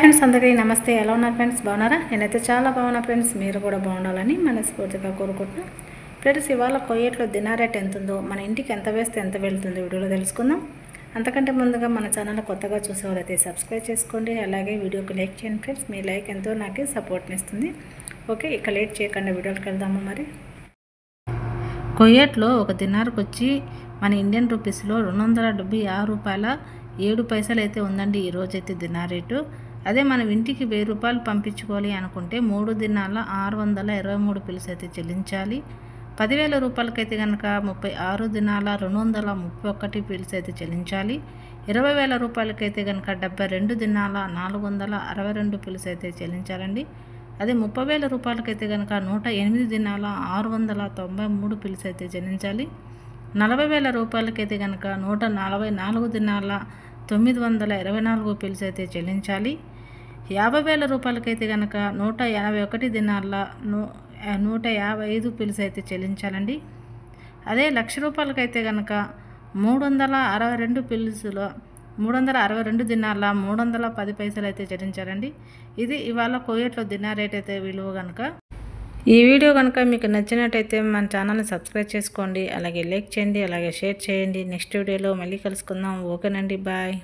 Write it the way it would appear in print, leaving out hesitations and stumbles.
Friends అందరికీ నమస్తే. ఎలా ఉన్నారు ఫ్రెండ్స్? బాగున్నారా? నేనైతే చాలా బాగున్నా ఫ్రెండ్స్. మీరు కూడా బాగుండాలని మనస్ఫూర్తిగా కోరుకుంటున్నాం. ఫ్రెండ్స్, ఇవాళ కొయ్యేట్లో దినార్ రేట్ ఎంత ఉందో, మన ఇంటికి ఎంత వేస్తే ఎంత వెళ్తుందో వీడియోలో తెలుసుకుందాం. అంతకంటే ముందుగా మన ఛానల్ కొత్తగా చూసేవారైతే సబ్స్క్రైబ్ చేసుకోండి. అలాగే వీడియోకి లైక్ చేయండి ఫ్రెండ్స్. మీ లైక్ ఎంతో నాకు సపోర్ట్ని ఇస్తుంది. ఓకే, ఇక లేట్ చేయకుండా వీడియోకి వెళ్దాము. మరి కొయ్యేట్లో ఒక దినార్కి వచ్చి మన ఇండియన్ రూపీస్లో 276 రూపాయల 7 పైసలు అయితే ఉందండి ఈరోజైతే దినార్ రేటు. అదే మనం ఇంటికి 1000 రూపాయలు పంపించుకోవాలి అనుకుంటే 3 దినాల 623 పిలుసు అయితే చెల్లించాలి. 10,000 రూపాయలకైతే కనుక 36 దినాల 231 పిలుసు అయితే చెల్లించాలి. 20,000 రూపాయలకైతే కనుక 72 దినాల 462 పిలుసు అయితే చెల్లించాలండి. అదే 30,000 రూపాయలకైతే కనుక 108 దినాల 693 పిలుసు అయితే చెల్లించాలి. 40,000 రూపాయలకైతే కనుక 144 దినాల 924 పిలుసు అయితే చెల్లించాలి. 50,000 రూపాయలకైతే కనుక 181 దినాల 155 పిలుసు అయితే చెల్లించాలండి. అదే 1,00,000 రూపాయలకైతే కనుక 362 పిలుసులో 362 దినాల 310 పైసలు అయితే చెల్లించాలండి. ఇది ఇవాళ కువైట్లో దినార్ రేట్ అయితే విలువ కనుక. ఈ వీడియో కనుక మీకు నచ్చినట్టయితే మన ఛానల్ని సబ్స్క్రైబ్ చేసుకోండి. అలాగే లైక్ చేయండి, అలాగే షేర్ చేయండి. నెక్స్ట్ వీడియోలో మళ్ళీ కలుసుకుందాం. ఓకేనండి, బాయ్.